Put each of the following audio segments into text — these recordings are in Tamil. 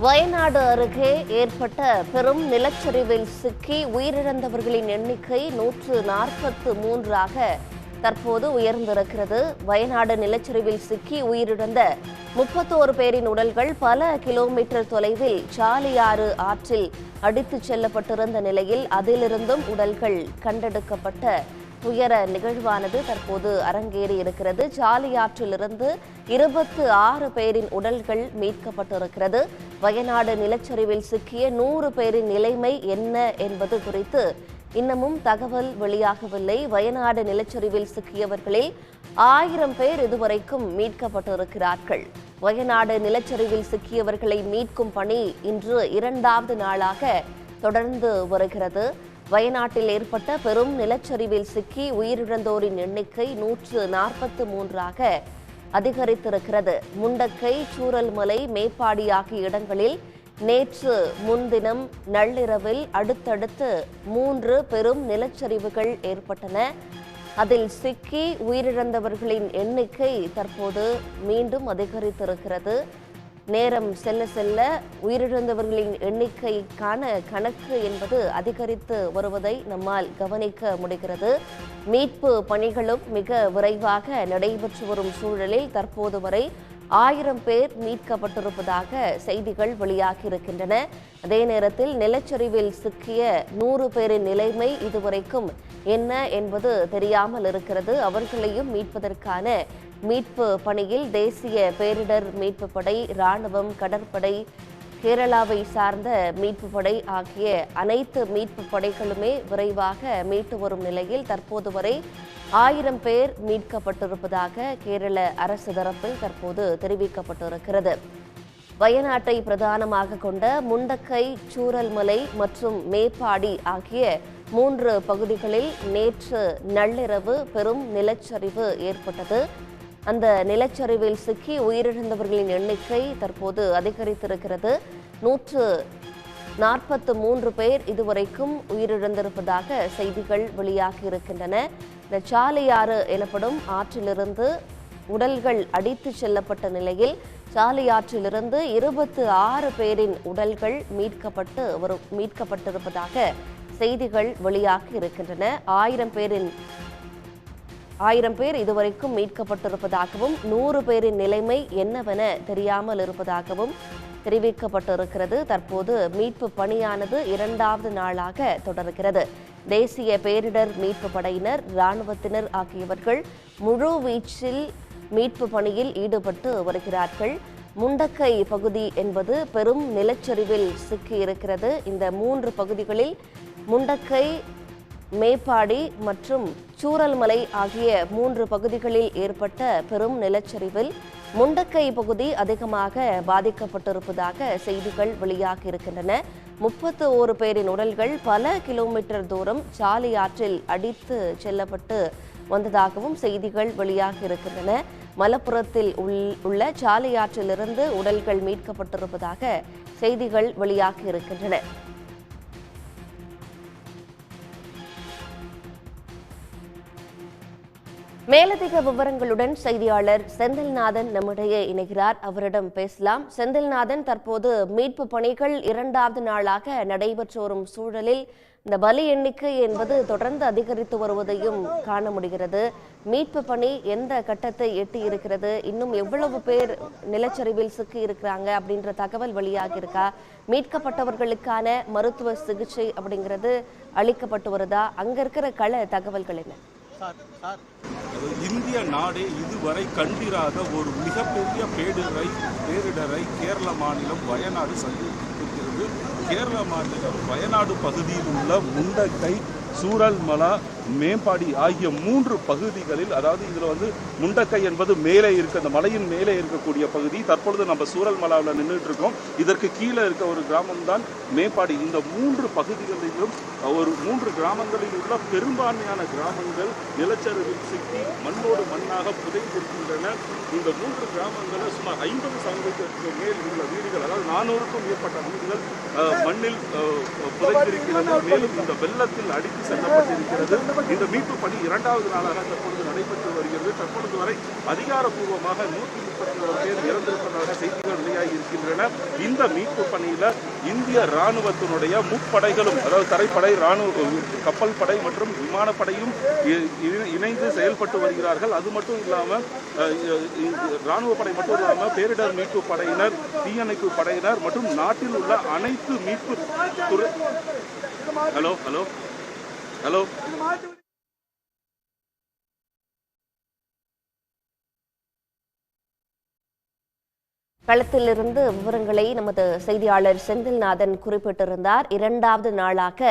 வயநாடு அருகே ஏற்பட்ட பெரும் நிலச்சரிவில் சிக்கி உயிரிழந்தவர்களின் எண்ணிக்கை 143ஆக தற்போது உயர்ந்திருக்கிறது. வயநாடு நிலச்சரிவில் சிக்கி உயிரிழந்த 31 பேரின் உடல்கள் பல கிலோமீட்டர் தொலைவில் சாலியாறு ஆற்றில் அடித்துச் செல்லப்பட்டிருந்த நிலையில் அதிலிருந்தும் உடல்கள் கண்டெடுக்கப்பட்ட துயர நிகழ்வானது தற்போது அரங்கேறி இருக்கிறது. சாலியாற்றிலிருந்து 26 பேரின் உடல்கள் மீட்கப்பட்டிருக்கிறது. வயநாடு நிலச்சரிவில் சிக்கிய 100 பேரின் நிலைமை என்ன என்பது குறித்து இன்னமும் தகவல் வெளியாகவில்லை. வயநாடு நிலச்சரிவில் சிக்கியவர்களில் 1000 பேர் இதுவரைக்கும் மீட்கப்பட்டிருக்கிறார்கள். வயநாடு நிலச்சரிவில் சிக்கியவர்களை மீட்கும் பணி இன்று 2வது நாளாக தொடர்ந்து வருகிறது. வயநாட்டில் ஏற்பட்ட பெரும் நிலச்சரிவில் சிக்கி உயிரிழந்தோரின் எண்ணிக்கை 143ஆக அதிகரித்திருக்கிறது. முண்டக்கை, சூரல்மலை, மேப்பாடி ஆகிய இடங்களில் நேற்று முன்தினம் நள்ளிரவில் அடுத்தடுத்து 3 பெரும் நிலச்சரிவுகள் ஏற்பட்டன. அதில் சிக்கி உயிரிழந்தவர்களின் எண்ணிக்கை தற்போது மீண்டும் அதிகரித்திருக்கிறது. நேரம் செல்ல செல்ல உயிரிழந்தவர்களின் எண்ணிக்கைக்கான கணக்கு என்பது அதிகரித்து வருவதை நம்மால் கவனிக்க முடிகிறது. மீட்பு பணிகளும் மிக விரைவாக நடைபெற்று வரும் சூழலில் தற்போது வரை 1000 பேர் மீட்கப்பட்டிருப்பதாக செய்திகள் வெளியாகியிருக்கின்றன. அதே நேரத்தில் நிலச்சரிவில் சிக்கிய 100 பேரின் நிலைமை இதுவரைக்கும் என்ன என்பது தெரியாமல் இருக்கிறது. அவர்களையும் மீட்பதற்கான மீட்பு பணியில் தேசிய பேரிடர் மீட்பு படை, இராணுவம், கடற்படை, கேரளாவை சார்ந்த மீட்பு படை ஆகிய அனைத்து மீட்பு படைகளுமே விரைவாக மீட்டு வரும் நிலையில் தற்போது வரை 1000 பேர் மீட்கப்பட்டிருப்பதாக கேரள அரசு தரப்பில் தற்போது தெரிவிக்கப்பட்டிருக்கிறது. வயநாட்டை பிரதானமாக கொண்ட முண்டக்கை, சூரல்மலை மற்றும் மேப்பாடி ஆகிய 3 பகுதிகளில் நேற்று நள்ளிரவு பெரும் நிலச்சரிவு ஏற்பட்டது. அந்த நிலச்சரிவில் சிக்கி உயிரிழந்தவர்களின் எண்ணிக்கை தற்போது அதிகரித்திருக்கிறது. 143 பேர் இதுவரைக்கும் உயிரிழந்திருப்பதாக செய்திகள் வெளியாகி இருக்கின்றன. இந்த சாலியாறு எனப்படும் ஆற்றிலிருந்து உடல்கள் அடித்து செல்லப்பட்ட நிலையில் சாலியாற்றிலிருந்து 26 பேரின் உடல்கள் மீட்கப்பட்டிருப்பதாக செய்திகள் வெளியாகி இருக்கின்றன. 1000 பேர் இதுவரைக்கும் மீட்கப்பட்டிருப்பதாகவும் 100 பேரின் நிலைமை என்னவென தெரியாமல் இருப்பதாகவும் தெரிவிக்கப்பட்டிருக்கிறது. தற்போது மீட்பு பணியானது 2வது நாளாக தொடர்கிறது. தேசிய பேரிடர் மீட்பு படையினர், இராணுவத்தினர் ஆகியவர்கள் முழு வீச்சில் மீட்பு பணியில் ஈடுபட்டு வருகிறார்கள். முண்டக்கை பகுதி என்பது பெரும் நிலச்சரிவில் சிக்கியிருக்கிறது. இந்த 3 பகுதிகளில் முண்டக்கை, மேப்பாடி மற்றும் சூரல்மலை ஆகிய 3 பகுதிகளில் ஏற்பட்ட பெரும் நிலச்சரிவில் முண்டக்கை பகுதி அதிகமாக பாதிக்கப்பட்டிருப்பதாக செய்திகள் வெளியாகி இருக்கின்றன. 31 பேரின் உடல்கள் பல கிலோமீட்டர் தூரம் சாலியாற்றில் அடித்து செல்லப்பட்டு வந்ததாகவும் செய்திகள் வெளியாகி இருக்கின்றன. மலப்புரத்தில் உள்ள சாலியாற்றிலிருந்து உடல்கள் மீட்கப்பட்டிருப்பதாக செய்திகள் வெளியாகி இருக்கின்றன. மேலதிக விவரங்களுடன் செய்தியாளர் செந்தில்நாதன் நம்மிடையே இணைகிறார். அவரிடம் பேசலாம். செந்தில்நாதன், தற்போது மீட்பு பணிகள் 2வது நாளாக நடைபெற்று வரும் சூழலில் இந்த பலி எண்ணிக்கை என்பது தொடர்ந்து அதிகரித்து வருவதையும் காண முடிகிறது. மீட்பு பணி எந்த கட்டத்தை எட்டி இருக்கிறது? இன்னும் எவ்வளவு பேர் நிலச்சரிவில் சிக்கி இருக்கிறாங்க அப்படின்ற தகவல் வெளியாகி இருக்கா? மீட்கப்பட்டவர்களுக்கான மருத்துவ சிகிச்சை அப்படிங்கிறது அளிக்கப்பட்டு வருதா? அங்க இருக்கிற கள தகவல்கள் என்ன? இந்திய நாடே இதுவரை கண்டிராத ஒரு மிகப்பெரிய பேரிடரை கேரள மாநிலம் வயநாடு சந்தித்திருக்கிறது. கேரள மாநிலம் வயநாடு பகுதியில் உள்ள முண்டக்கை, சூரல்மலை, மேம்பாடி ஆகிய 3 பகுதிகளில், அதாவது இதில் முண்டக்கை என்பது மேலே இருக்க, அந்த மலையின் மேலே இருக்கக்கூடிய பகுதி. தற்பொழுது நம்ம சூரல்மலாவில் நின்றுட்டு இருக்கோம். இதற்கு கீழே இருக்க ஒரு கிராமம் தான் மேம்பாடி. இந்த 3 பகுதிகளிலும் ஒரு 3 கிராமங்களில் உள்ள பெரும்பான்மையான கிராமங்கள் நிலச்சரிவில் சிக்கி மண்ணோடு மண்ணாக புதைந்திருக்கின்றன. இந்த 3 கிராமங்களில் சுமார் 50% மேல் உள்ள வீடுகள், அதாவது 400க்கும் மேற்பட்ட வீடுகள் மண்ணில் புதைந்திருக்கின்றன. மேலும் இந்த வெள்ளத்தில் அடித்து எடுத்து செல்லப்பட்டிருக்கிறது. இந்த மீட்பு பணி 2வது நாளாக தற்பொழுது நடைபெற்று வருகிறது. தற்பொழுது வரை அதிகாரப்பூர்வமாக 131 பேர் இறந்திருப்பதாக செய்திகள் வெளியாகி இருக்கின்றன. இந்த மீட்பு பணியில இந்திய ராணுவத்தினுடைய முப்படைகளும், அதாவது தரைப்படை, ராணுவ கப்பல் படை மற்றும் விமானப்படையும் இணைந்து செயல்பட்டு வருகிறார்கள். அது மட்டும் இல்லாமல் ராணுவ படை மட்டும் இல்லாமல் பேரிடர் மீட்பு படையினர், தீயணைப்பு படையினர் மற்றும் நாட்டில் உள்ள அனைத்து மீட்பு துறை ஹலோ ஹலோ ஹலோ களத்திலிருந்து விவரங்களை நமது செய்தியாளர் செந்தில்நாதன் குறிப்பிட்டிருந்தார். 2வது நாளாக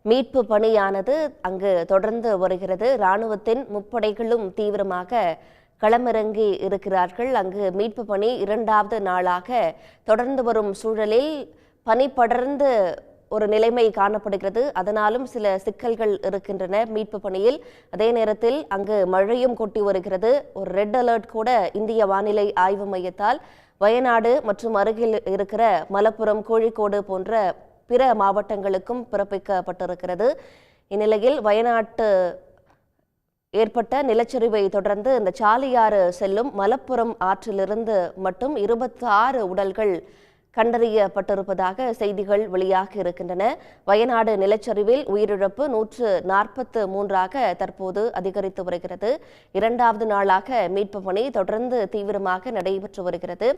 மீட்பு பணியானது அங்கு தொடர்ந்து வருகிறது. இராணுவத்தின் முப்படைகளும் தீவிரமாக களமிறங்கி இருக்கிறார்கள். அங்கு மீட்பு பணி 2வது நாளாக தொடர்ந்து வரும் சூழலில் பனி படர்ந்து ஒரு நிலைமை காணப்படுகிறது. அதனாலும் சில சிக்கல்கள் இருக்கின்றன மீட்பு பணியில். அதே நேரத்தில் அங்கு மழையும் கொட்டி வருகிறது. ஒரு ரெட் அலர்ட் கூட இந்திய வானிலை ஆய்வு மையத்தால் வயநாடு மற்றும் அருகில் இருக்கிற மலப்புரம், கோழிக்கோடு போன்ற பிற மாவட்டங்களுக்கும் பிறப்பிக்கப்பட்டிருக்கிறது. இந்நிலையில் வயநாட்டு ஏற்பட்ட நிலச்சரிவை தொடர்ந்து இந்த சாலியாறு செல்லும் மலப்புரம் ஆற்றிலிருந்து மட்டும் 26 உடல்கள் கண்டறியப்பட்டிருப்பதாக செய்திகள் வெளியாகி இருக்கின்றன. வயநாடு நிலச்சரிவில் உயிரிழப்பு 143ஆக தற்போது அதிகரித்து வருகிறது. 2வது நாளாக மீட்பு பணி தொடர்ந்து தீவிரமாக நடைபெற்று வருகிறது.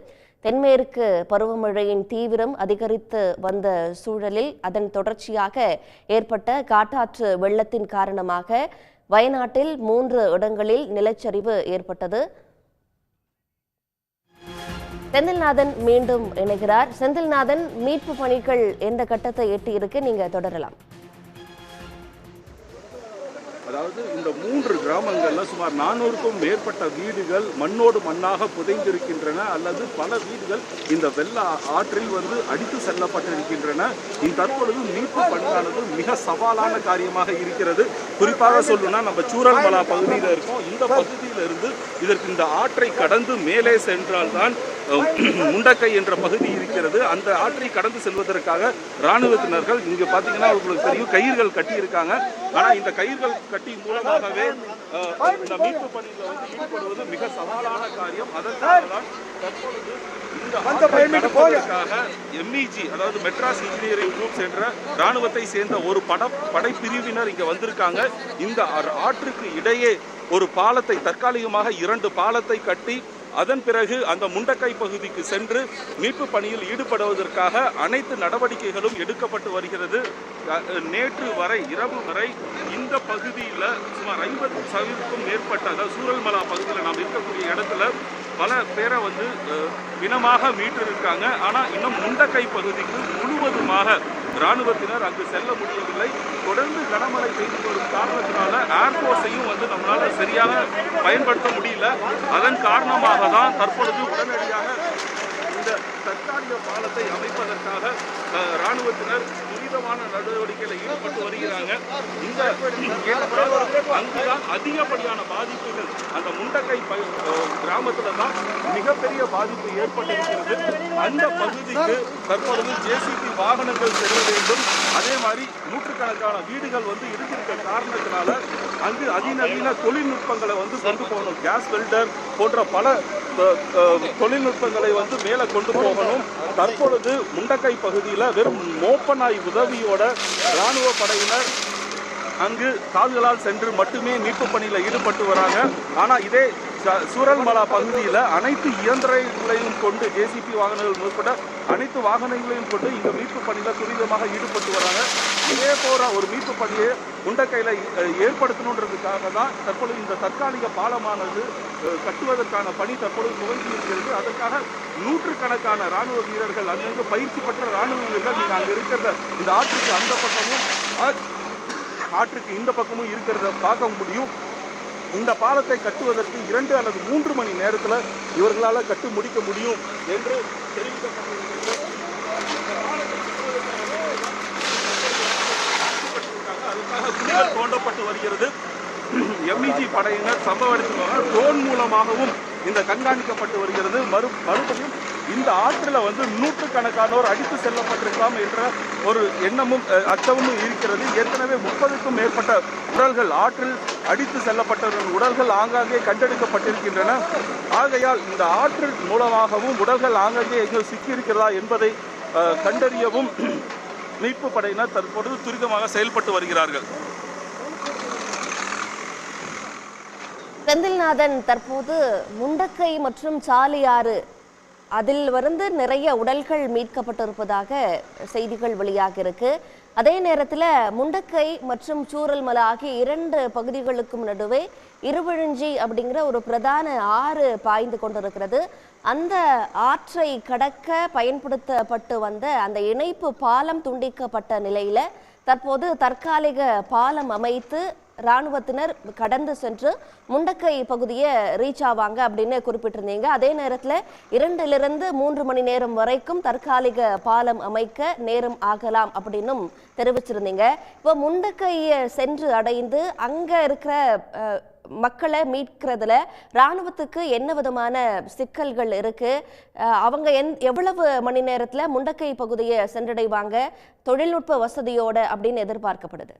தென்மேற்கு பருவமழையின் தீவிரம் அதிகரித்து வந்த சூழலில் அதன் தொடர்ச்சியாக ஏற்பட்ட காட்டாற்று வெள்ளத்தின் காரணமாக வயநாட்டில் 3 இடங்களில் நிலச்சரிவு ஏற்பட்டது. செந்தில்நாதன் மீண்டும் இணைகிறார். செந்தில்நாதன், மீட்பு பணிகள் எந்த கட்டத்தை எட்டி இருக்கு, நீங்க தொடரலாம். அதாவது இந்த 3 கிராமங்கள்ல சுமார் 400க்கும் மேற்பட்ட வீடுகள் மண்ணோடு மண்ணாக புதைந்திருக்கின்றன, அல்லது பல வீடுகள் இந்த வெள்ள ஆற்றில் அடித்து செல்லப்பட்டிருக்கின்றன. இந்த தற்பொழுது மீட்பு பணியானது மிக சவாலான காரியமாக இருக்கிறது. குறிப்பாக சொல்லணும்னா நம்ம சூரல்மலா பகுதியில் இருக்கோம். இந்த பகுதியிலிருந்து இந்த ஆற்றை கடந்து மேலே சென்றால்தான் முண்டக்கை என்ற பகுதி இருக்கிறது. அந்த ஆற்றை கடந்து செல்வதற்காக இராணுவத்தினர்கள் இங்க பாத்தீங்கன்னா உங்களுக்கு தெரியும் கயிர்கள் கட்டி இருக்காங்க. ஆனா இந்த கயிர்கள் கட்டி மூலமாகவே இந்த மீட்பு பணியில ஈடுபடுவது மிக சவாலான காரியம். அதற்காக தான் தற்பொழுது MEG, அதாவது மெட்ராஸ் இன்ஜினியரிங் குரூப்ஸ் என்ற ராணுவத்தை சேர்ந்த ஒரு படைப்பிரிவினர் இங்க வந்திருக்காங்க. இந்த ஆற்றுக்கு இடையே ஒரு பாலத்தை, தற்காலிகமாக 2 பாலத்தை கட்டி அதன் பிறகு அந்த முண்டக்கை பகுதிக்கு சென்று மீட்பு பணியில் ஈடுபடுவதற்காக அனைத்து நடவடிக்கைகளும் எடுக்கப்பட்டு வருகிறது. நேற்று வரை, இரவு வரை இந்த பகுதியில் சுமார் 50%க்கும் மேற்பட்ட, அதாவது சூரல்மலா பகுதியில் நாம் இருக்கக்கூடிய இடத்துல பல பேரை பிணமாக மீட்டிருக்காங்க. ஆனால் இன்னும் முண்டக்கை பகுதிக்கு முழுவதுமாக இராணுவத்தினர் அங்கு செல்ல முடியவில்லை. தொடர்ந்து கனமழை பெய்து வரும் காரணத்தினால ஏர்போர்ஸையும் நம்மளால சரியாக பயன்படுத்த முடியல. அதன் காரணமாக தான் தற்பொழுது உடனடியாக இந்த தற்காலிக பாலத்தை அமைப்பதற்காக இராணுவத்தினர் துரிதமான நடவடிக்கையில் ஈடுபட்டு வருகிறாங்க. இந்த அங்குதான் அதிகப்படியான பாதிப்புகள், அந்த முண்டக்கை கிராமத்தில் தான் மிகப்பெரிய பாதிப்பு ஏற்பட்டிருக்கிறது. அந்த பகுதிக்கு தற்பொழுது JCB வாகனங்கள் செல்ல வேண்டும். அதே மாதிரி நூற்றுக்கணக்கான வீடுகள் இருந்திருக்க காரணத்தினால அங்கு அதிநவீன தொழில்நுட்பங்களை கொண்டு போகணும். கேஸ் வெல்டர் போன்ற பல தொழில்நுட்பங்களை மேலே கொண்டு போகணும். தற்பொழுது முண்டக்கை பகுதியில் வெறும் மோப்பநாய் உதவியோட இராணுவ படையினர் அங்கு கால்களால் சென்று மட்டுமே மீட்பு பணியில் ஈடுபட்டு வராங்க. ஆனால் இதே சூரல்மலா பகுதியில் அனைத்து இயந்திரங்களையும் கொண்டு, JCB வாகனங்கள் உட்பட அனைத்து வாகனங்களையும் கொண்டு இந்த மீட்பு பணியில் துரிதமாக ஈடுபட்டு வராங்க. இதே போல ஒரு மீட்பு பணியை முண்டக்கையில் ஏற்படுத்தணுன்றதுக்காக தான் தற்பொழுது இந்த தற்காலிக பாலமானது கட்டுவதற்கான பணி தற்பொழுது துவங்கி இருக்கிறது. அதற்காக நூற்றுக்கணக்கான இராணுவ வீரர்கள், அங்கங்கு பயிற்சி பெற்ற இராணுவ வீரர்கள் நீங்கள் அங்கே இருக்கிற இந்த ஆற்றுக்கு அந்த பக்கமும் ஆற்றுக்கு இந்த பக்கமும் இருக்கிறத பார்க்க முடியும். இந்த பாலத்தை கட்டுவதற்கு 2 அல்லது 3 மணி நேரத்தில் இவர்களால் கட்டி முடிக்க முடியும் என்று தெரிவிக்கப்பட்டிருக்கிறது. அதுக்காக குழிகள் தோண்டப்பட்டு வருகிறது. MEG படையினர் சம்பவ இடத்தில் ட்ரோன் மூலமாகவும் இந்த கண்காணிக்கப்பட்டு வருகிறது. மறுபடியும் இந்த ஆற்றில் வந்து நூற்றுக்கணக்கானோர் அடித்து செல்லப்பட்டிருக்கலாம் என்ற ஒரு எண்ணமும் அச்சமும் இருக்கிறது. ஏற்கனவே 30க்கும் மேற்பட்ட உடல்கள் ஆற்றில் அடித்து செல்லப்பட்டவர்கள் உடல்கள் ஆங்காங்கே கண்டெடுக்கப்பட்டிருக்கின்றன. ஆகையால் இந்த ஆற்றில் மூலமாகவும் உடல்கள் ஆங்காங்கே எங்கே சிக்கியிருக்கிறதா என்பதை கண்டறியவும் மீட்பு படையினர் தற்பொழுது துரிதமாக செயல்பட்டு வருகிறார்கள். செந்தில்நாதன், தற்போது முண்டக்கை மற்றும் சாலியாறு அதில் வந்து நிறைய உடல்கள் மீட்கப்பட்டிருப்பதாக செய்திகள் வெளியாக இருக்கு. அதே நேரத்தில் முண்டக்கை மற்றும் சூரல்மலை ஆகிய 2 பகுதிகளுக்கும் நடுவே இருவிழிஞ்சி அப்படிங்கிற ஒரு பிரதான ஆறு பாய்ந்து கொண்டிருக்கிறது. அந்த ஆற்றை கடக்க பயன்படுத்தப்பட்டு வந்த அந்த இணைப்பு பாலம் துண்டிக்கப்பட்ட நிலையில தற்போது தற்காலிக பாலம் அமைத்து இராணுவத்தினர் கடந்து சென்று முண்டக்கை பகுதியை ரீச் ஆவாங்க அப்படின்னு குறிப்பிட்டிருந்தீங்க. அதே நேரத்தில் 2 to 3 மணி நேரம் வரைக்கும் தற்காலிக பாலம் அமைக்க நேரம் ஆகலாம் அப்படின்னும் தெரிவிச்சிருந்தீங்க. இப்போ முண்டக்கையை சென்று அடைந்து அங்க இருக்கிற மக்களை மீட்கிறதுல இராணுவத்துக்கு என்ன விதமான சிக்கல்கள் இருக்கு? அவங்க எவ்வளவு மணி நேரத்துல முண்டக்கை பகுதியை சென்றடைவாங்க தொழில்நுட்ப வசதியோட அப்படின்னு எதிர்பார்க்கப்படுது?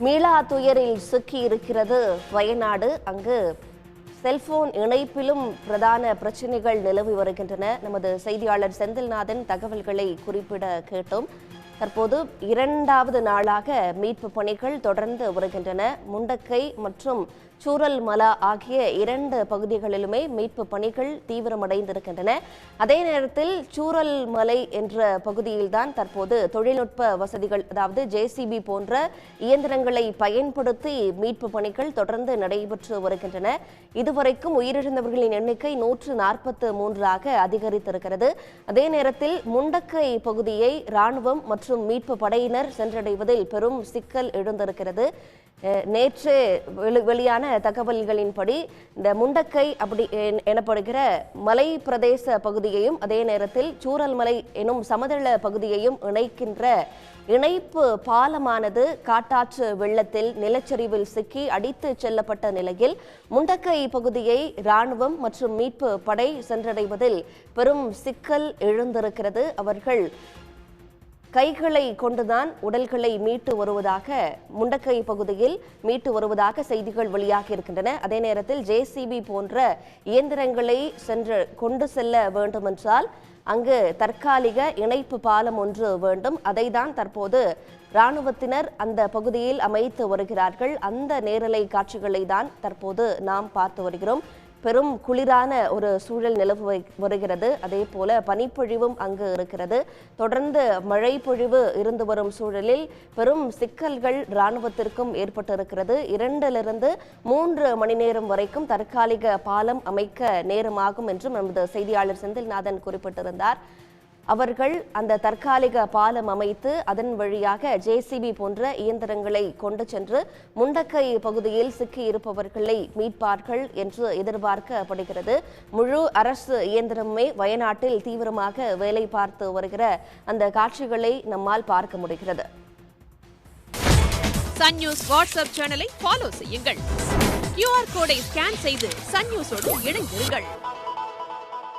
மீளா துயரில் சிக்கி இருக்கிறது வயநாடு. அங்கு செல்போன் இணைப்பிலும் பிரதான பிரச்சனைகள் நிலவி வருகின்றன. நமது செய்தியாளர் செந்தில்நாதன் தகவல்களை குறிப்பிட கேட்டோம். தற்போது 2வது நாளாக மீட்பு பணிகள் தொடர்ந்து வருகின்றன. முண்டக்கை மற்றும் சூரல்மலா ஆகிய 2 பகுதிகளிலுமே மீட்பு பணிகள் தீவிரமடைந்திருக்கின்றன. அதே நேரத்தில் சூரல்மலை என்ற பகுதியில்தான் தற்போது தொழில்நுட்ப வசதிகள், அதாவது JCB போன்ற இயந்திரங்களை பயன்படுத்தி மீட்பு பணிகள் தொடர்ந்து நடைபெற்று வருகின்றன. இதுவரைக்கும் உயிரிழந்தவர்களின் எண்ணிக்கை 143ஆக அதிகரித்திருக்கிறது. அதே நேரத்தில் முண்டக்கை பகுதியை இராணுவம் மற்றும் மீட்பு படையினர் சென்றடைவதில் பெரும் சிக்கல் எழுந்திருக்கிறது. நேற்று வெளியான தகவல்களின்படி இந்த முண்டக்கை அப்படி எனப்படுகிற மலை பிரதேச பகுதியையும் அதே நேரத்தில் சூரல்மலை எனும் சமதள பகுதியையும் இணைக்கின்ற இணைப்பு பாலமானது காட்டாற்று வெள்ளத்தில் நிலச்சரிவில் சிக்கி அடித்து செல்லப்பட்ட நிலையில் முண்டக்கை பகுதியை இராணுவம் மற்றும் மீட்பு படை சென்றடைவதில் பெரும் சிக்கல் எழுந்திருக்கிறது. அவர்கள் கைகளை கொண்டுதான் உடல்களை மீட்டு வருவதாக, முண்டக்கை பகுதியில் மீட்டு வருவதாக செய்திகள் வெளியாகி இருக்கின்றன. அதே நேரத்தில் JCB போன்ற இயந்திரங்களை கொண்டு செல்ல வேண்டுமென்றால் அங்கு தற்காலிக இணைப்பு பாலம் ஒன்று வேண்டும். அதை தான் தற்போது இராணுவத்தினர் அந்த பகுதியில் அமைத்து வருகிறார்கள். அந்த நேரலை காட்சிகளை தான் தற்போது நாம் பார்த்து வருகிறோம். பெரும் குளிரான ஒரு சூழல் நிலவு வருகிறது. அதே போல பனிப்பொழிவும் அங்கு இருக்கிறது. தொடர்ந்து மழை பொழிவு இருந்து வரும் சூழலில் பெரும் சிக்கல்கள் இராணுவத்திற்கும் ஏற்பட்டிருக்கிறது. 2 to 3 மணி நேரம் வரைக்கும் தற்காலிக பாலம் அமைக்க நேரமாகும் என்றும் நமது செய்தியாளர் செந்தில்நாதன் குறிப்பிட்டிருந்தார். அவர்கள் அந்த தற்காலிக பாலம் அமைத்து அதன் வழியாக JCB போன்ற இயந்திரங்களை கொண்டு சென்று முண்டக்கை பகுதியில் சிக்கி இருப்பவர்களை மீட்பார்கள் என்று எதிர்பார்க்கப்படுகிறது. முழு அரசு இயந்திரமே வயநாட்டில் தீவிரமாக வேலை பார்த்து வருகிற அந்த காட்சிகளை நம்மால் பார்க்க முடிகிறது. சன் நியூஸ் வாட்ஸ்அப் சேனலை ஃபாலோ செய்யுங்கள். QR கோடை ஸ்கேன் செய்து சன் நியூஸோடு இணைந்திருங்கள்.